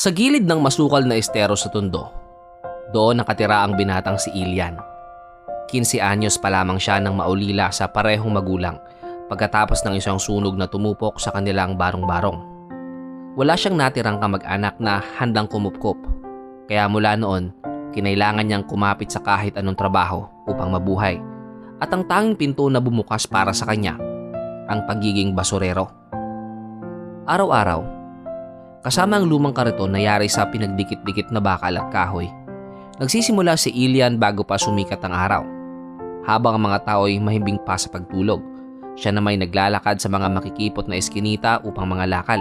Sa gilid ng masukal na estero sa Tondo, doon nakatira ang binatang si Ilian. 15 anyos pa lamang siya nang maulila sa parehong magulang pagkatapos ng isang sunog na tumupok sa kanilang barong-barong. Wala siyang natirang kamag-anak na handang kumupkop, kaya mula noon, kinailangan niyang kumapit sa kahit anong trabaho upang mabuhay. At ang tanging pinto na bumukas para sa kanya, ang pagiging basurero. Araw-araw, kasama ang lumang kariton na yari sa pinagdikit-dikit na bakal at kahoy, nagsisimula si Ilian bago pa sumikat ang araw. Habang ang mga tao ay mahimbing pa sa pagtulog, siya na may naglalakad sa mga makikipot na eskinita upang mga lakal.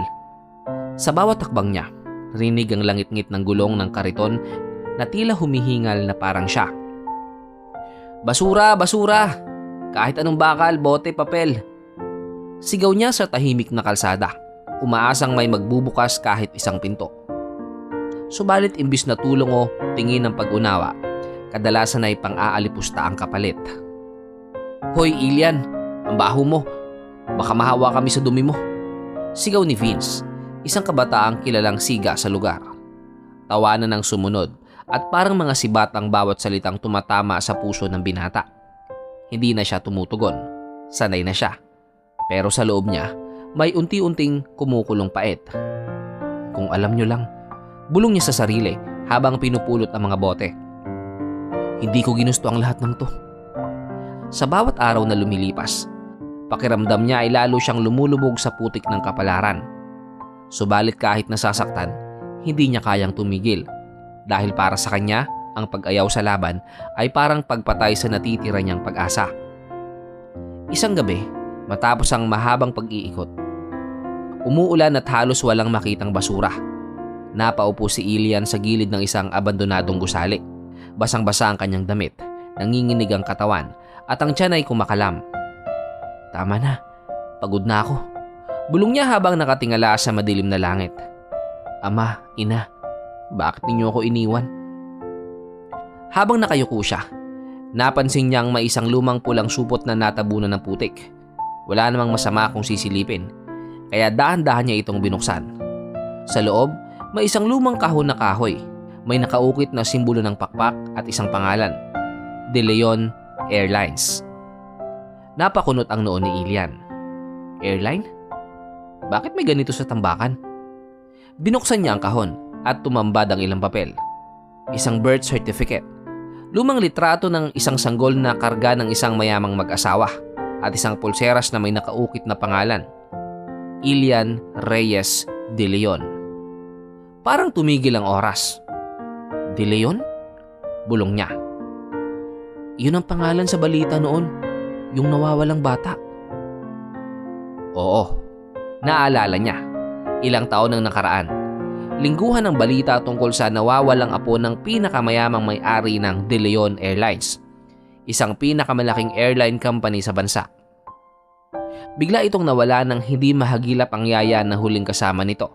Sa bawat takbang niya, rinig ang langit-ngit ng gulong ng kariton na tila humihingal na parang siya. Basura! Basura! Kahit anong bakal, bote, papel. Sigaw niya sa tahimik na kalsada, umaasang may magbubukas kahit isang pinto. Subalit imbis na tulong o tingin ng pag-unawa, kadalasan ay pang-aalipusta ang kapalit. Hoy Ilian, ang baho mo. Baka mahawa kami sa dumi mo. Sigaw ni Vince, isang kabataang kilalang siga sa lugar. Tawanan ng sumunod at parang mga sibat ang bawat salitang tumatama sa puso ng binata. Hindi na siya tumutugon, sanay na siya. Pero sa loob niya, may unti-unting kumukulong pait. Kung alam nyo lang, bulong niya sa sarili habang pinupulot ang mga bote. Hindi ko ginusto ang lahat ng to. Sa bawat araw na lumilipas, pakiramdam niya ay lalo siyang lumulubog sa putik ng kapalaran. Subalit kahit nasasaktan, hindi niya kayang tumigil. Dahil para sa kanya, ang pag-ayaw sa laban ay parang pagpatay sa natitira niyang pag-asa. Isang gabi, matapos ang mahabang pag-iikot, umuulan at halos walang makitang basura. Napaupo si Ilian sa gilid ng isang abandonadong gusali. Basang-basa ang kanyang damit, nanginginig ang katawan at ang tiyan ay kumakalam. Tama na, pagod na ako. Bulong niya habang nakatingala sa madilim na langit. Ama, ina, bakit ninyo ako iniwan? Habang nakayuko siya, napansin niyang may isang lumang pulang supot na natabunan ng putik. Wala namang masama kung sisilipin, kaya dahan-dahan niya itong binuksan. Sa loob, may isang lumang kahon na kahoy. May nakaukit na simbolo ng pakpak at isang pangalan, De Leon Airlines. Napakunot ang noon ni Ilian. Airline? Bakit may ganito sa tambakan? Binuksan niya ang kahon at tumambad ang ilang papel. Isang birth certificate, lumang litrato ng isang sanggol na karga ng isang mayamang mag-asawa at isang pulseras na may nakaukit na pangalan, Ilian Reyes De Leon. Parang tumigil ang oras. De Leon? Bulong niya. Yun ang pangalan sa balita noon, yung nawawalang bata. Oo, naalala niya. Ilang taon nang nakaraan. Lingguhan ng balita tungkol sa nawawalang apo ng pinakamayamang may-ari ng De Leon Airlines, isang pinakamalaking airline company sa bansa. Bigla itong nawala nang hindi mahagilap ang yaya na huling kasama nito,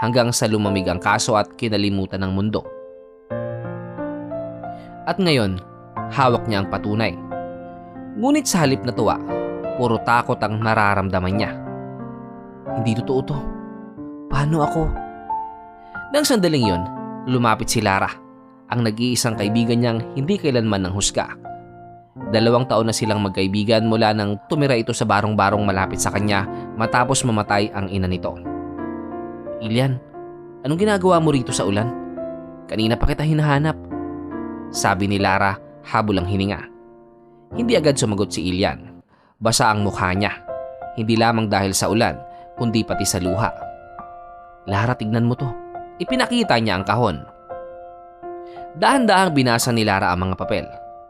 hanggang sa lumamig ang kaso at kinalimutan ng mundo. At ngayon, hawak niya ang patunay. Ngunit sa halip na tuwa, puro takot ang nararamdaman niya. Hindi totoo to. Paano ako? Nang sandaling yon, lumapit si Lara, ang nag-iisang kaibigan niyang hindi kailanman nang husga. 2 taon na silang magkaibigan mula nang tumira ito sa barong-barong malapit sa kanya matapos mamatay ang ina nito. Ilian, anong ginagawa mo rito sa ulan? Kanina pa kita hinahanap. Sabi ni Lara habol ang hininga. Hindi agad sumagot si Ilian. Basa ang mukha niya. Hindi lamang dahil sa ulan, kundi pati sa luha. Lara, tignan mo to. Ipinakita niya ang kahon. Dahan-dahang binasa ni Lara ang mga papel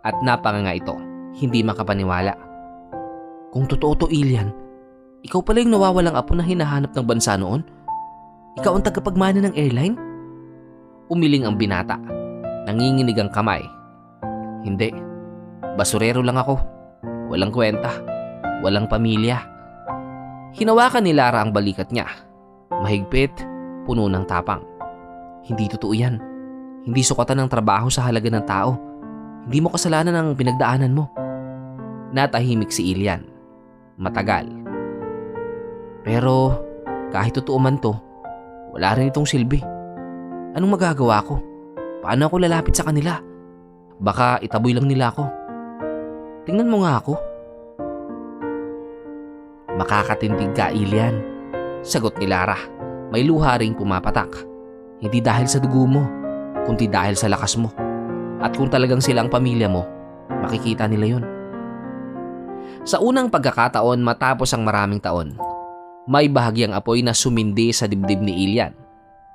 at napanganga ito, hindi makapaniwala. Kung totoo to, Ilian, ikaw pala yung nawawalang apo na hinahanap ng bansa noon? Ikaw ang tagapagmana ng airline? Umiling ang binata. Nanginginig ang kamay. Hindi. Basurero lang ako. Walang kwenta. Walang pamilya. Hinawakan ni Lara ang balikat niya. Mahigpit, puno ng tapang. Hindi totoo yan. Hindi sukatan ng trabaho sa halaga ng tao. Hindi mo kasalanan ang pinagdaanan mo. Natahimik si Ilian. Matagal. Pero kahit totoo man to, wala rin itong silbi. Anong magagawa ko? Paano ako lalapit sa kanila? Baka itaboy lang nila ako. Tingnan mo nga ako. Makakatindig ka, Ilian. Sagot ni Lara. May luha ring pumapatak. Hindi dahil sa dugo mo, kundi dahil sa lakas mo. At kung talagang sila ang pamilya mo, makikita nila yon. Sa unang pagkakataon matapos ang maraming taon, may bahagyang apoy na sumindi sa dibdib ni Ilian.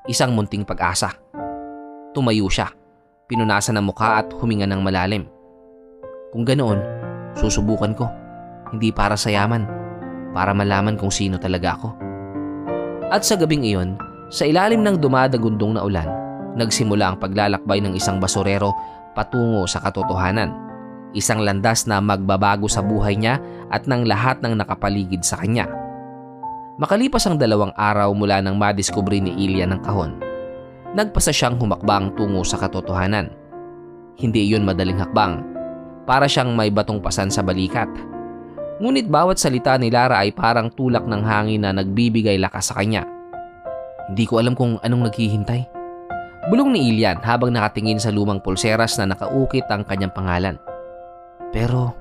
Isang munting pag-asa. Tumayo siya, pinunasan ang mukha at huminga ng malalim. Kung ganoon, susubukan ko. Hindi para sa yaman, para malaman kung sino talaga ako. At sa gabing iyon, sa ilalim ng dumadagundong na ulan, nagsimula ang paglalakbay ng isang basurero patungo sa katotohanan. Isang landas na magbabago sa buhay niya at ng lahat ng nakapaligid sa kanya. Makalipas ang 2 araw mula nang madiskubre ni Ilian ang kahon, nagpasa siyang humakbang tungo sa katotohanan. Hindi iyon madaling hakbang, para siyang may batong pasan sa balikat. Ngunit bawat salita ni Lara ay parang tulak ng hangin na nagbibigay lakas sa kanya. Hindi ko alam kung anong naghihintay. Bulong ni Ilian habang nakatingin sa lumang pulseras na nakaukit ang kanyang pangalan. Pero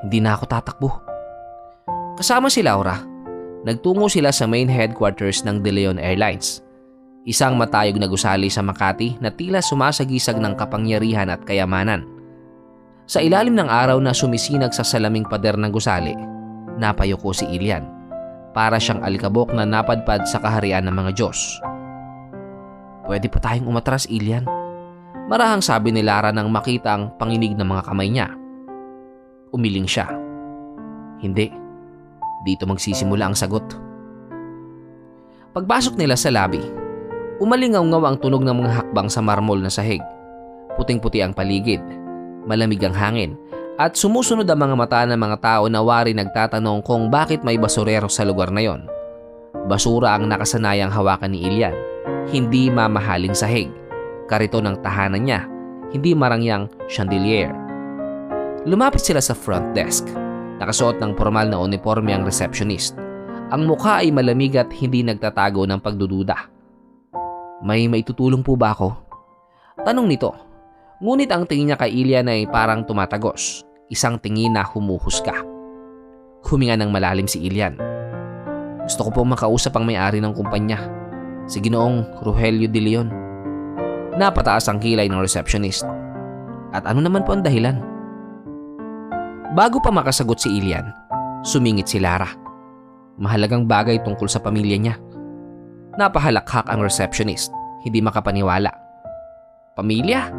hindi na ako tatakbo. Kasama si Laura, nagtungo sila sa main headquarters ng De Leon Airlines. Isang matayog na gusali sa Makati na tila sumasagisag ng kapangyarihan at kayamanan. Sa ilalim ng araw na sumisinag sa salaming pader ng gusali, napayuko si Ilian. Para siyang alikabok na napadpad sa kaharian ng mga Diyos. Pwede pa tayong umatras, Ilian. Marahang sabi ni Lara nang makita ang panginig ng mga kamay niya. Umiling siya. Hindi. Dito magsisimula ang sagot. Pagpasok nila sa lobby, umalingaw-ngaw ang tunog ng mga hakbang sa marmol na sahig. Puting-puti ang paligid, malamig ang hangin, at sumusunod ang mga mata ng mga tao na wari nagtatanong kung bakit may basurero sa lugar na yon. Basura ang nakasanayang hawakan ni Ilian, hindi mamahaling sahig. Kariton ng tahanan niya, hindi marangyang chandelier. Lumapit sila sa front desk. Nakasuot ng formal na uniforme ang receptionist. Ang mukha ay malamig at hindi nagtatago ng pagdududa. May maitutulong po ba ako? Tanong nito. Ngunit ang tingin niya kay Ilian ay parang tumatagos. Isang tingin na humuhusga. Huminga ng malalim si Ilian. Gusto ko pong makausap ang may-ari ng kumpanya, si Ginoong Rogelio De Leon. Napataas ang kilay ng receptionist. At ano naman po ang dahilan? Bago pa makasagot si Ilian, sumingit si Lara. Mahalagang bagay tungkol sa pamilya niya. Napahalakhak ang receptionist, hindi makapaniwala. Pamilya?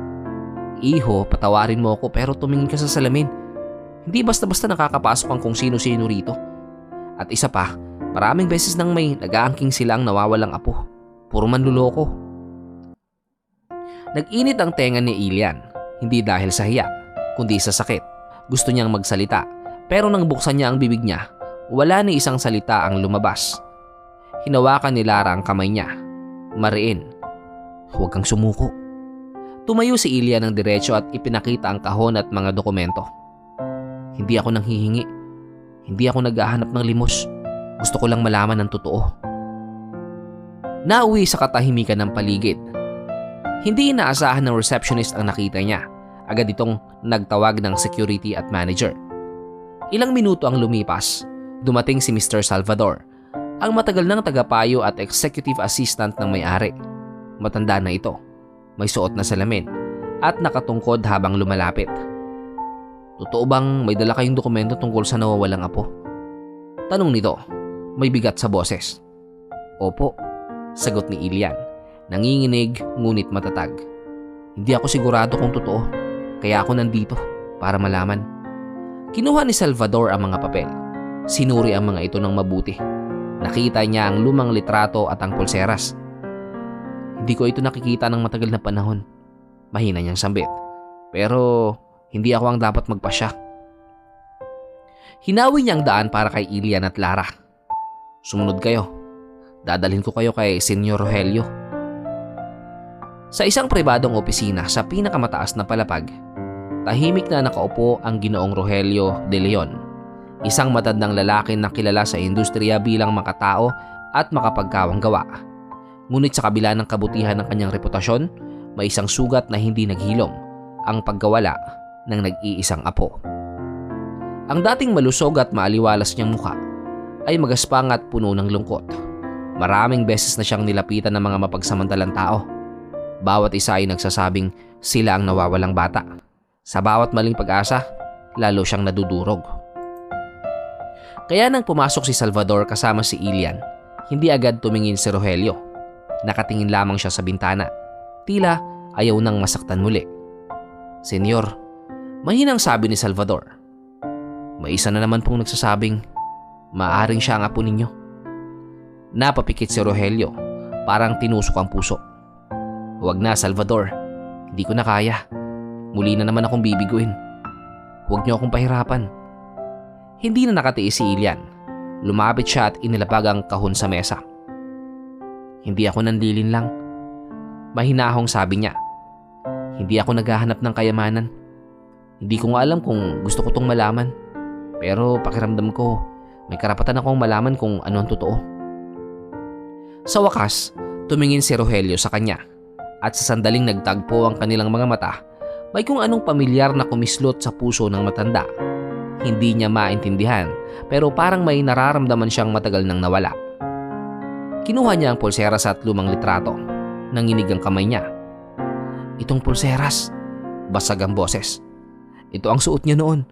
Iho, patawarin mo ako pero tumingin ka sa salamin. Hindi basta-basta nakakapasok ang kung sino-sino rito. At isa pa, maraming beses nang may nag-aangking silang nawawalang apo. Puro manluloko. Nag-init ang tenga ni Ilian, hindi dahil sa hiya, kundi sa sakit. Gusto niyang magsalita, pero nang buksan niya ang bibig niya, wala ni isang salita ang lumabas. Hinawakan ni Lara ang kamay niya. Mariin, huwag kang sumuko. Tumayo si Ilian ng diretso at ipinakita ang kahon at mga dokumento. Hindi ako nanghihingi. Hindi ako naghahanap ng limos. Gusto ko lang malaman ang totoo. Nauwi sa katahimikan ng paligid. Hindi inaasahan ng receptionist ang nakita niya. Agad itong nagtawag ng security at manager. Ilang minuto ang lumipas, dumating si Mr. Salvador, ang matagal ng tagapayo at executive assistant ng may-ari. Matanda na ito, may suot na salamin, at nakatungkod habang lumalapit. Totoo bang may dala kayong dokumento tungkol sa nawawalang apo? Tanong nito, may bigat sa boses. Opo, sagot ni Ilian, nanginginig ngunit matatag. Hindi ako sigurado kung totoo. Kaya ako nandito para malaman. Kinuha ni Salvador ang mga papel. Sinuri ang mga ito ng mabuti. Nakita niya ang lumang litrato at ang pulseras. Hindi ko ito nakikita ng matagal na panahon. Mahina niyang sambit. Pero hindi ako ang dapat magpasya. Hinawi niya ang daan para kay Ilian at Lara. Sumunod kayo. Dadalhin ko kayo kay Senyor Rogelio. Sa isang pribadong opisina sa pinakamataas na palapag, tahimik na nakaupo ang Ginoong Rogelio De Leon, isang matandang lalaki na kilala sa industriya bilang makatao at makapagkawang gawa. Ngunit sa kabila ng kabutihan ng kanyang reputasyon, may isang sugat na hindi naghilom, ang pagkawala ng nag-iisang apo. Ang dating malusog at maaliwalas niyang mukha ay magaspang at puno ng lungkot. Maraming beses na siyang nilapitan ng mga mapagsamantalang tao. Bawat isa ay nagsasabing sila ang nawawalang bata. Sa bawat maling pag-asa, lalo siyang nadudurog. Kaya nang pumasok si Salvador kasama si Ilian, hindi agad tumingin si Rogelio. Nakatingin lamang siya sa bintana. Tila ayaw nang masaktan muli. "Senyor," mahinang sabi ni Salvador. "May isa na naman pong nagsasabing maaring siya ang apo ninyo." Napapikit si Rogelio, parang tinusok ang puso. "Huwag na, Salvador. Hindi ko na kaya. Muli na naman akong bibiguin. Huwag niyo akong pahirapan." Hindi na nakatiis si Ilian. Lumapit siya at inilapag ang kahon sa mesa. "Hindi ako nandilin lang." Mahinahong sabi niya. "Hindi ako naghahanap ng kayamanan. Hindi ko nga alam kung gusto ko tong malaman. Pero pakiramdam ko, may karapatan akong malaman kung ano ang totoo." Sa wakas, tumingin si Rogelio sa kanya at sa sandaling nagtagpo ang kanilang mga mata, may kung anong pamilyar na kumislot sa puso ng matanda. Hindi niya maintindihan pero parang may nararamdaman siyang matagal nang nawala. Kinuha niya ang pulseras at lumang litrato. Nanginig ang kamay niya. "Itong pulseras," basag ang boses. "Ito ang suot niya noon.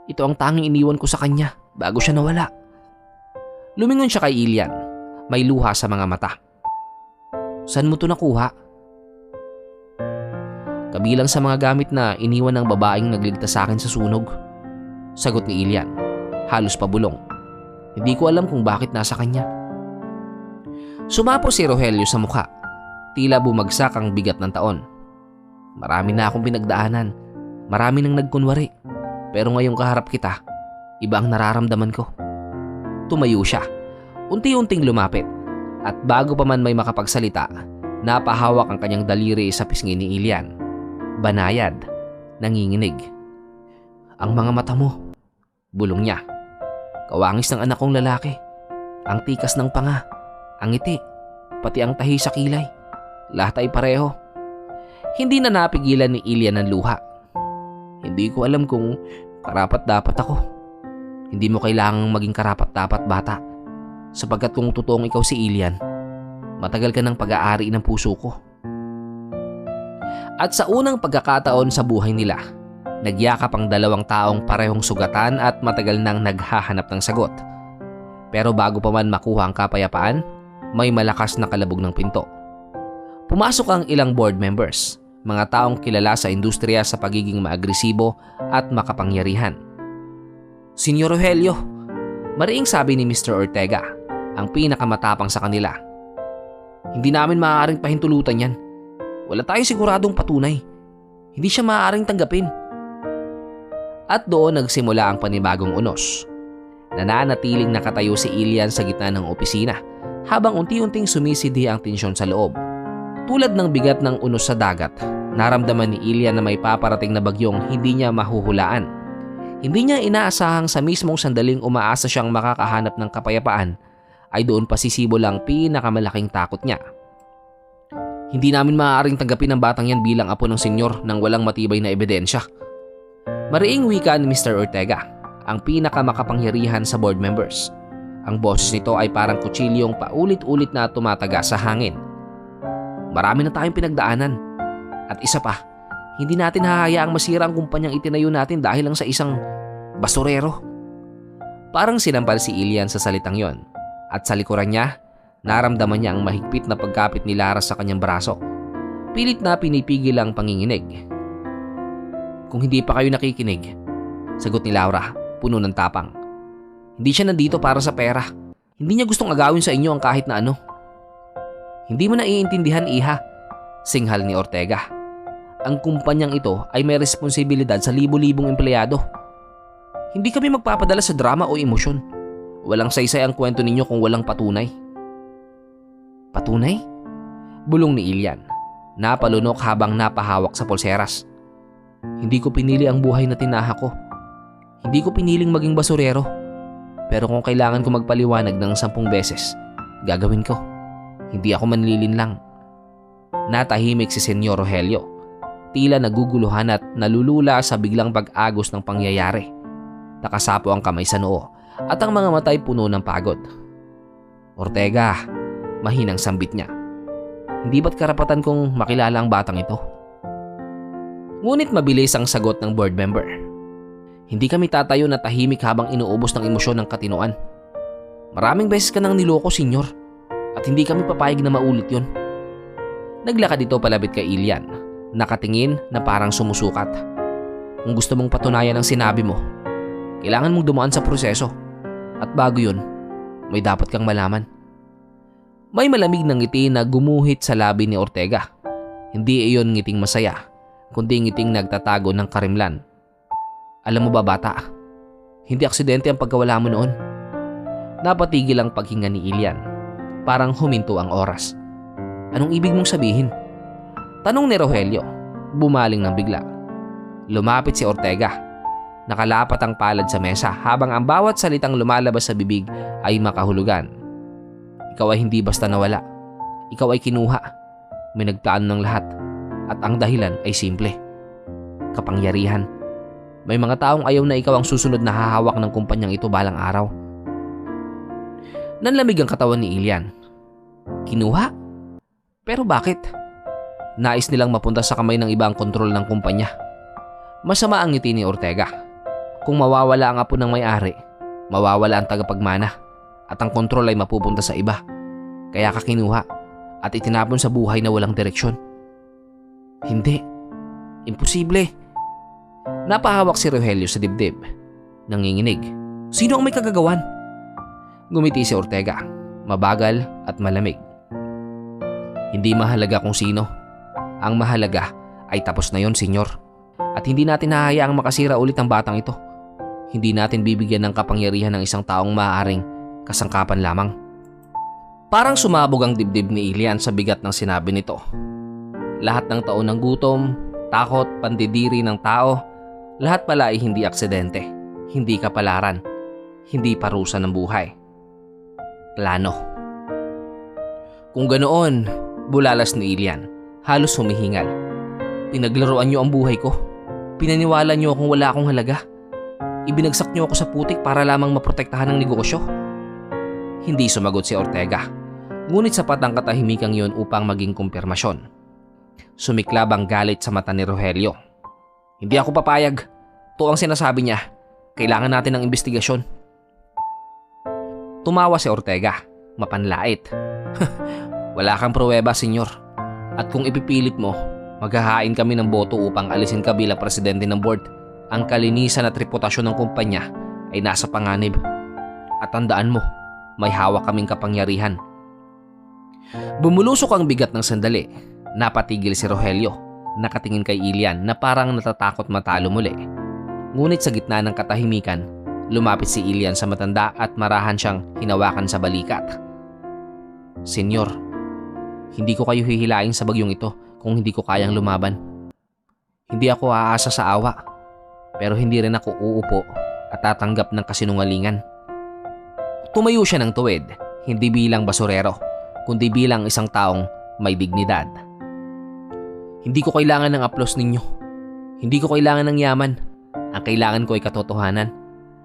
Ito ang tanging iniwan ko sa kanya bago siya nawala." Lumingon siya kay Ilian. May luha sa mga mata. "Saan mo to nakuha?" "Kabilang sa mga gamit na iniwan ng babaeng nagligtas sa akin sa sunog," sagot ni Ilian, halos pabulong. "Hindi ko alam kung bakit nasa kanya." Sumapo si Rogelio sa mukha. Tila bumagsak ang bigat ng taon. "Marami na akong pinagdaanan. Marami nang nagkunwari. Pero ngayong kaharap kita, iba ang nararamdaman ko." Tumayo siya. Unti-unting lumapit. At bago pa man may makapagsalita, napahawak ang kanyang daliri sa pisngi ni Ilian. Banayad, nanginginig. "Ang mga mata mo," bulong niya. "Kawangis ng anak kong lalaki. Ang tikas ng panga, ang ngiti, pati ang tahi sa kilay. Lahat ay pareho." Hindi na napigilan ni Ilian ng luha. "Hindi ko alam kung karapat-dapat ako." "Hindi mo kailangang maging karapat-dapat, bata. Sapagkat kung totoong ikaw si Ilian, matagal ka ng pag-aari ng puso ko." At sa unang pagkakataon sa buhay nila, nagyakap ang dalawang taong parehong sugatan at matagal nang naghahanap ng sagot. Pero bago pa man makuha ang kapayapaan, may malakas na kalabog ng pinto. Pumasok ang ilang board members, mga taong kilala sa industriya sa pagiging maagresibo at makapangyarihan. "Senyor Rogelio," mariing sabi ni Mr. Ortega, ang pinakamatapang sa kanila. "Hindi namin maaaring pahintulutan yan. Wala tayong siguradong patunay. Hindi siya maaaring tanggapin." At doon nagsimula ang panibagong unos. Nananatiling nakatayo si Ilian sa gitna ng opisina habang unti-unting sumisidi ang tensyon sa loob. Tulad ng bigat ng unos sa dagat, naramdaman ni Ilian na may paparating na bagyong hindi niya mahuhulaan. Hindi niya inaasahang sa mismong sandaling umaasa siyang makakahanap ng kapayapaan, ay doon pasisibol ang pinakamalaking takot niya. "Hindi namin maaaring tanggapin ang batang yan bilang apo ng senyor nang walang matibay na ebidensya." Mariing wika ni Mr. Ortega, ang pinakamakapangyarihan sa board members. Ang boses nito ay parang kutsilyong paulit-ulit na tumataga sa hangin. "Marami na tayong pinagdaanan. At isa pa, hindi natin hahayaang masira ang kumpanyang itinayo natin dahil lang sa isang basurero." Parang sinampal si Ilian sa salitang yon. At sa likuran niya, naramdaman niya ang mahigpit na pagkapit ni Lara sa kanyang braso. Pilit na pinipigil ang panginginig. "Kung hindi pa kayo nakikinig," sagot ni Laura, puno ng tapang, "hindi siya nandito para sa pera. Hindi niya gustong agawin sa inyo ang kahit na ano." "Hindi mo naiintindihan, iha," singhal ni Ortega. "Ang kumpanyang ito ay may responsibilidad sa libo-libong empleyado. Hindi kami magpapadala sa drama o emosyon. Walang saysay ang kwento ninyo kung walang patunay." "Patunay?" bulong ni Ilian. Napalunok habang napahawak sa pulseras. "Hindi ko pinili ang buhay na tinaha ko. Hindi ko piniling maging basurero. Pero kung kailangan ko magpaliwanag ng 10 beses, gagawin ko. Hindi ako manlilinlang. Natahimik si Senyor Rogelio. Tila naguguluhan at nalulula sa biglang pag-agos ng pangyayari. Nakasapo ang kamay sa noo at ang mga mata'y puno ng pagod. Ortega, mahinang sambit niya. Hindi ba't karapatan kong makilala ang batang ito? Ngunit mabilis ang sagot ng board member. Hindi kami tatayo na tahimik habang inuubos ng emosyon ng katinoan. Maraming beses ka nang niloko, senyor, at hindi kami papayag na maulit yon. Naglakad ito palapit kay Ilian, nakatingin na parang sumusukat. Kung gusto mong patunayan ang sinabi mo, kailangan mong dumaan sa proseso. At bago yun, may dapat kang malaman. May malamig na ngiti na gumuhit sa labi ni Ortega. Hindi iyon ngiting masaya, kundi ngiting nagtatago ng karimlan. Alam mo ba, bata? Hindi aksidente ang pagkawala mo noon. Napatigil ang paghinga ni Ilian. Parang huminto ang oras. Anong ibig mong sabihin? Tanong ni Rogelio, bumaling ng bigla. Lumapit si Ortega. Nakalapat ang palad sa mesa habang ang bawat salitang lumalabas sa bibig ay makahulugan. Ikaw ay hindi basta nawala. Ikaw ay kinuha. May nagplano ng lahat. At ang dahilan ay simple. Kapangyarihan. May mga taong ayaw na ikaw ang susunod na hahawak ng kumpanyang ito balang araw. Nanlamig ang katawan ni Ilian. Kinuha? Pero bakit? Nais nilang mapunta sa kamay ng iba ang kontrol ng kumpanya. Masama ang ngiti ni Ortega. Kung mawawala ang apo ng may-ari, mawawala ang tagapagmana at ang kontrol ay mapupunta sa iba. Kaya ka kinuha at itinapon sa buhay na walang direksyon. Hindi. Imposible. Napahawak si Rogelio sa dibdib. Nanginginig. Sino ang may kagagawan? Ngumiti si Ortega, mabagal at malamig. Hindi mahalaga kung sino. Ang mahalaga ay tapos na yon, senyor. At hindi natin hahayaang makasira ulit ang batang ito. Hindi natin bibigyan ng kapangyarihan ng isang taong maaaring kasangkapan lamang. Parang sumabog ang dibdib ni Ilian sa bigat ng sinabi nito. Lahat ng taon ng gutom, takot, pandidiri ng tao, lahat pala ay hindi aksidente, hindi kapalaran, hindi parusa ng buhay. Plano. Kung ganoon, bulalas ni Ilian, halos humihingal. Pinaglaruan niyo ang buhay ko. Pinaniwala niyo akong wala akong halaga. Ibinagsak niyo ako sa putik para lamang maprotektahan ng negosyo. Hindi sumagot si Ortega. Ngunit sapat ang katahimikang yun upang maging kumpirmasyon. Sumiklab ang galit sa mata ni Rogelio. Hindi ako papayag. To ang sinasabi niya. Kailangan natin ng investigasyon. Tumawa si Ortega. Mapanlait. Wala kang pruweba, senyor. At kung ipipilit mo, maghahain kami ng boto upang alisin ka bilang presidente ng board. Ang kalinisan at reputasyon ng kumpanya ay nasa panganib. At tandaan mo, may hawak kaming kapangyarihan. Bumulusok ang bigat ng sandali. Napatigil si Rogelio. Nakatingin kay Ilian na parang natatakot matalo muli. Ngunit sa gitna ng katahimikan, lumapit si Ilian sa matanda at marahan siyang hinawakan sa balikat. Senyor, hindi ko kayo hihilain sa bagyong ito kung hindi ko kayang lumaban. Hindi ako aasa sa awa, pero hindi rin ako uupo at tatanggap ng kasinungalingan. Tumayo siya ng tuwid, hindi bilang basurero, kundi bilang isang taong may dignidad. Hindi ko kailangan ng aplos ninyo. Hindi ko kailangan ng yaman. Ang kailangan ko ay katotohanan.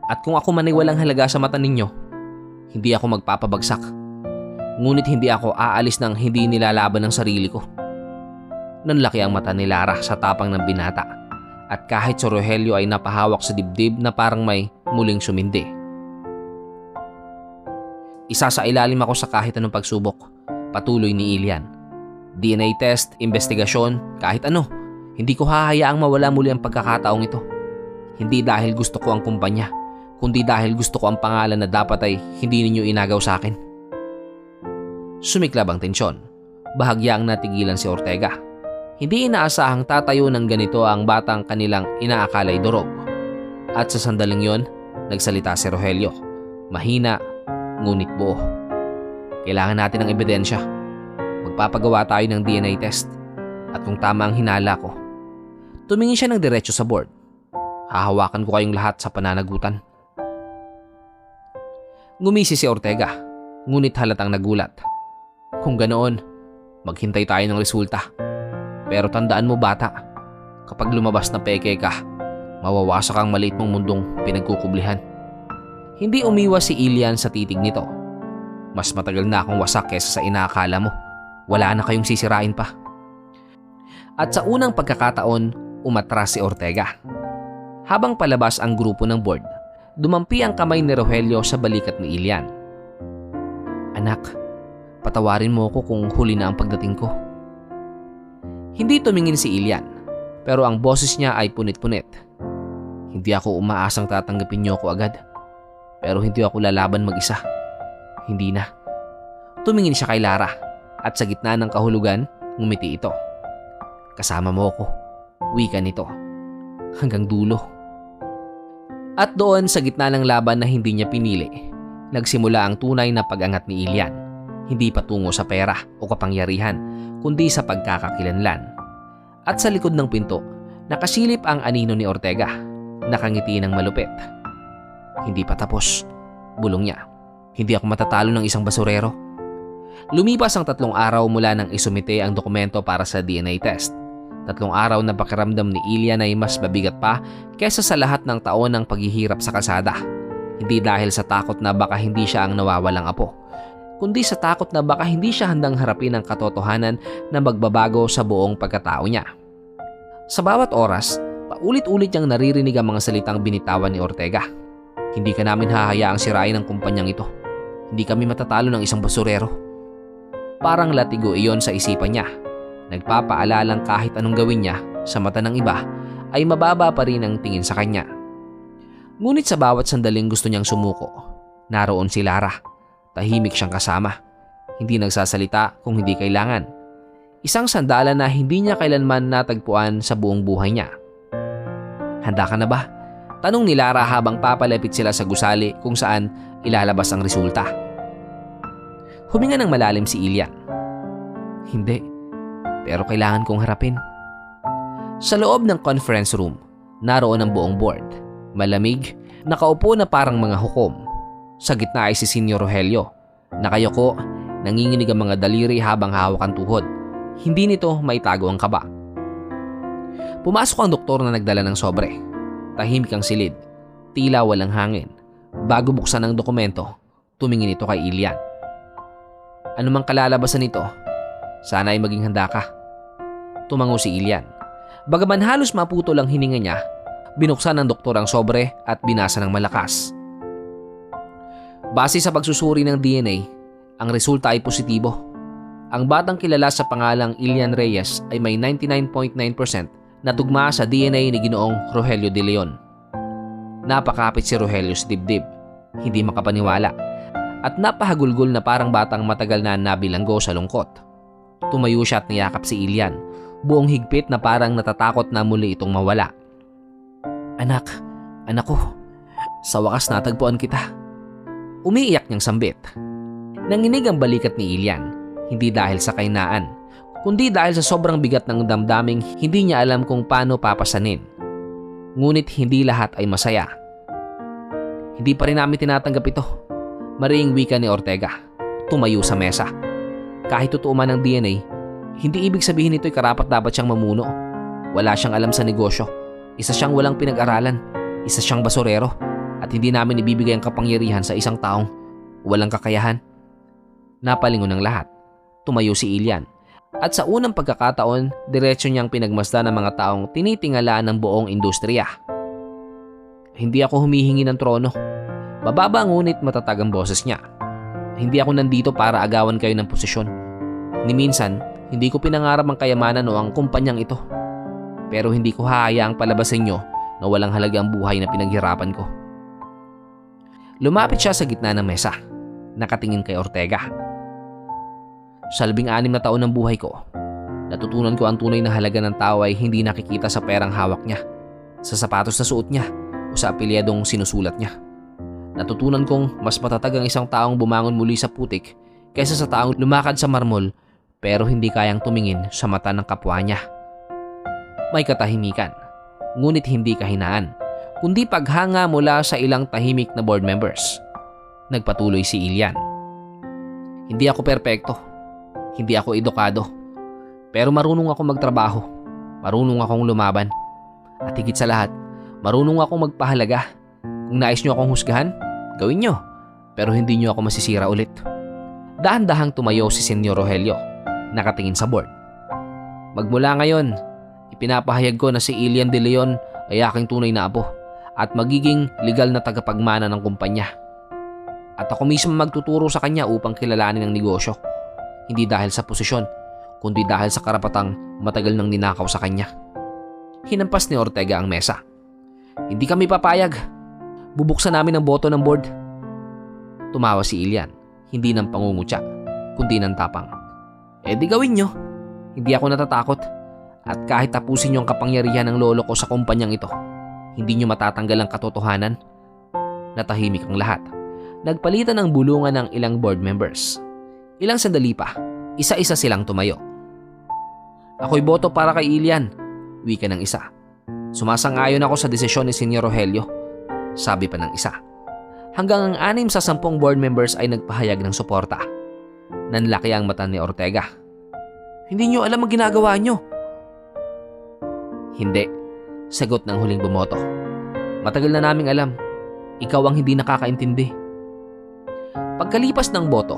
At kung ako man ay walang halaga sa mata ninyo, hindi ako magpapabagsak. Ngunit hindi ako aalis nang hindi nilalaban ng sarili ko. Nanlaki ang mata ni Lara sa tapang ng binata. At kahit si Rogelio ay napahawak sa dibdib na parang may muling sumindi. Isa sa ilalim ako sa kahit anong pagsubok. Patuloy ni Ilian. DNA test, investigasyon, kahit ano. Hindi ko hahayaang mawala muli ang pagkakataong ito. Hindi dahil gusto ko ang kumpanya, kundi dahil gusto ko ang pangalan na dapat ay hindi ninyo inagaw sa akin. Sumiklab ang tensyon. Bahagyang natigilan si Ortega. Hindi inaasahang tatayo ng ganito ang batang kanilang inaakalay durog. At sa sandaling yon, nagsalita si Rogelio. Mahina, ngunit buo. Kailangan natin ng ebidensya. Magpapagawa tayo ng DNA test. At kung tama ang hinala ko, tumingin siya ng diretso sa board. Hahawakan ko kayong lahat sa pananagutan. Ngumisi si Ortega, ngunit halatang nagulat. Kung ganoon, maghintay tayo ng resulta. Pero tandaan mo bata, kapag lumabas na peke ka, mawawasak ang maliit mong mundong pinagkukublihan. Hindi umiwas si Ilian sa titig nito. Mas matagal na akong wasak kaysa sa inaakala mo. Wala na kayong sisirain pa. At sa unang pagkakataon, umatras si Ortega. Habang palabas ang grupo ng board, dumampi ang kamay ni Rogelio sa balikat ni Ilian. Anak, patawarin mo ako kung huli na ang pagdating ko. Hindi tumingin si Ilian, pero ang boses niya ay punit-punit. Hindi ako umaasang tatanggapin niyo ako agad, pero hindi ako lalaban mag-isa. Hindi na. Tumingin siya kay Lara at sa gitna ng kahulugan, ngumiti ito. Kasama mo ako, wika nito, hanggang dulo. At doon sa gitna ng laban na hindi niya pinili, nagsimula ang tunay na pag-angat ni Ilian. Hindi patungo sa pera o kapangyarihan, kundi sa pagkakakilanlan. At sa likod ng pinto, nakasilip ang anino ni Ortega, nakangiti ng malupit. Hindi pa tapos, bulong niya. Hindi ako matatalo ng isang basurero. Lumipas ang 3 araw mula nang isumite ang dokumento para sa DNA test. 3 araw na pakiramdam ni Ilian ay mas mabigat pa kaysa sa lahat ng taon ng paghihirap sa kalsada. Hindi dahil sa takot na baka hindi siya ang nawawalang apo, kundi sa takot na baka hindi siya handang harapin ang katotohanan na magbabago sa buong pagkatao niya. Sa bawat oras, paulit-ulit niyang naririnig ang mga salitang binitawan ni Ortega. Hindi ka namin hahayaang sirain ang kumpanyang ito. Hindi kami matatalo ng isang basurero. Parang latigo iyon sa isipan niya. Nagpapaalalang kahit anong gawin niya sa mata ng iba ay mababa pa rin ang tingin sa kanya. Ngunit sa bawat sandaling gusto niyang sumuko, naroon si Lara. Tahimik siyang kasama. Hindi nagsasalita kung hindi kailangan. Isang sandalan na hindi niya kailanman natagpuan sa buong buhay niya. Handa ka na ba? Tanong ni Lara habang papalapit sila sa gusali kung saan ilalabas ang resulta. Huminga ng malalim si Ilian. Hindi, pero kailangan kong harapin. Sa loob ng conference room, naroon ang buong board. Malamig, nakaupo na parang mga hukom. Sa gitna ay si Senyor Rogelio. Nakayoko, nanginginig ang mga daliri habang hawak ang tuhod. Hindi nito maitago ang kaba. Pumasok ang doktor na nagdala ng sobre. Tahimik ang silid, tila walang hangin. Bago buksan ang dokumento, tumingin ito kay Ilian. Ano mang kalalabasan nito, sana ay maging handa ka. Tumango si Ilian. Bagaman halos maputol ang hininga niya, binuksan ng doktor ang sobre at binasa ng malakas. Base sa pagsusuri ng DNA, ang resulta ay positibo. Ang batang kilala sa pangalang Ilian Reyes ay may 99.9% na tugma sa DNA ni Ginoong Rogelio de Leon. Napakapit si Rogelio sa dibdib, hindi makapaniwala, at napahagulgol na parang batang matagal na nabilanggo sa lungkot. Tumayo siya at niyakap si Ilian, buong higpit na parang natatakot na muli itong mawala. Anak ko, sa wakas natagpuan kita. Umiiyak niyang sambit. Nanginig ang balikat ni Ilian, hindi dahil sa kainaan, kundi dahil sa sobrang bigat ng damdaming hindi niya alam kung paano papasanin. Ngunit hindi lahat ay masaya. Hindi pa rin namin tinatanggap ito, mariing wika ni Ortega. Tumayo sa mesa. Kahit totoo man ang DNA, hindi ibig sabihin nito'y karapat-dapat siyang mamuno. Wala siyang alam sa negosyo. Isa siyang walang pinag-aralan. Isa siyang basurero. At hindi namin ibibigay ang kapangyarihan sa isang taong walang kakayahan. Napalingon ng lahat. Tumayo si Ilian. At sa unang pagkakataon, diretso niyang pinagmasdan ng mga taong tinitingalaan ng buong industriya. Hindi ako humihingi ng trono. Bababa ngunit matatag ang boses niya. Hindi ako nandito para agawan kayo ng posisyon. Ni minsan, hindi ko pinangarap ang kayamanan o ang kumpanyang ito. Pero hindi ko hahayaang palabasin nyo na walang halaga ang buhay na pinaghirapan ko. Lumapit siya sa gitna ng mesa. Nakatingin kay Ortega. Sa 16 na taon ng buhay ko, natutunan ko ang tunay na halaga ng tao ay hindi nakikita sa perang hawak niya, sa sapatos na suot niya, o sa apelyadong sinusulat niya. Natutunan kong mas matatag ang isang taong bumangon muli sa putik kaysa sa taong lumakad sa marmol pero hindi kayang tumingin sa mata ng kapwa niya. May katahimikan, ngunit hindi kahinaan, kundi paghanga mula sa ilang tahimik na board members. Nagpatuloy si Ilian. Hindi ako perpekto, Hindi ako edukado. Pero marunong akong magtrabaho. Marunong akong lumaban. At higit sa lahat, marunong akong magpahalaga. Kung nais nyo akong husgahan, gawin nyo. Pero hindi nyo ako masisira ulit. Dahan-dahang tumayo si Senyor Rogelio, nakatingin sa board. Magmula ngayon, ipinapahayag ko na si Ilian De Leon ay aking tunay na apo at magiging legal na tagapagmana ng kumpanya. At ako mismo magtuturo sa kanya upang kilalanin ang negosyo. Hindi dahil sa posisyon, kundi dahil sa karapatang matagal nang ninakaw sa kanya. Hinampas ni Ortega ang mesa. Hindi kami papayag. Bubuksan namin ang boto ng board. Tumawa si Ilian, hindi ng pangungutya, kundi ng tapang. Di gawin nyo. Hindi ako natatakot. At kahit tapusin nyo ang kapangyarihan ng lolo ko sa kumpanyang ito, hindi nyo matatanggal ang katotohanan. Natahimik ang lahat. Nagpalitan ng bulungan ng ilang board members. Ilang sandali pa, isa-isa silang tumayo. Ako'y boto para kay Ilian, wika ng isa. Sumasang-ayon ako sa desisyon ni Senyor Rogelio, sabi pa ng isa. Hanggang ang 6 sa 10 board members ay nagpahayag ng suporta. Nanlaki ang mata ni Ortega. Hindi nyo alam ang ginagawa nyo. Hindi, sagot ng huling bumoto. Matagal na naming alam. Ikaw ang hindi nakakaintindi. Pagkalipas ng boto,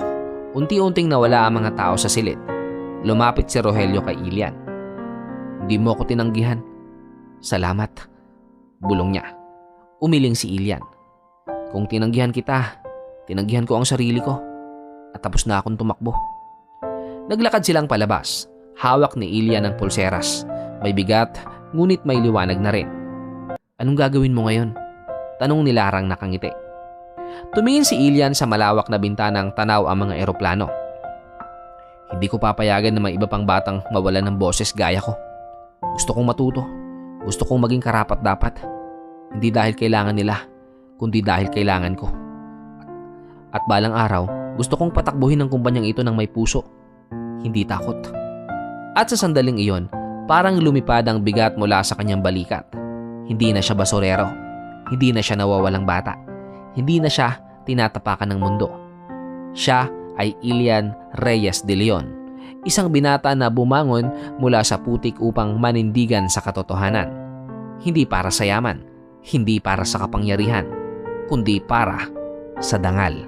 unti-unting nawala ang mga tao sa silid. Lumapit si Rogelio kay Ilian. Hindi mo ako tinanggihan. Salamat. Bulong niya. Umiling si Ilian. Kung tinanggihan kita, tinanggihan ko ang sarili ko. At tapos na akong tumakbo. Naglakad silang palabas. Hawak ni Ilian ang pulseras. May bigat, ngunit may liwanag na rin. Anong gagawin mo ngayon? Tanong ni Larang nakangiti. Tumingin si Ilian sa malawak na bintanang tanaw ang mga eroplano. Hindi ko papayagan na may iba pang batang mawalan ng boses gaya ko. Gusto kong matuto. Gusto kong maging karapat-dapat. Hindi dahil kailangan nila, kundi dahil kailangan ko. At balang araw, gusto kong patakbuhin ang kumpanyang ito ng may puso. Hindi takot. At sa sandaling iyon, parang lumipad ang bigat mula sa kanyang balikat. Hindi na siya basurero. Hindi na siya nawawalang bata. Hindi na siya tinatapakan ng mundo. Siya ay Ilian Reyes de Leon, isang binata na bumangon mula sa putik upang manindigan sa katotohanan. Hindi para sa yaman, hindi para sa kapangyarihan, kundi para sa dangal.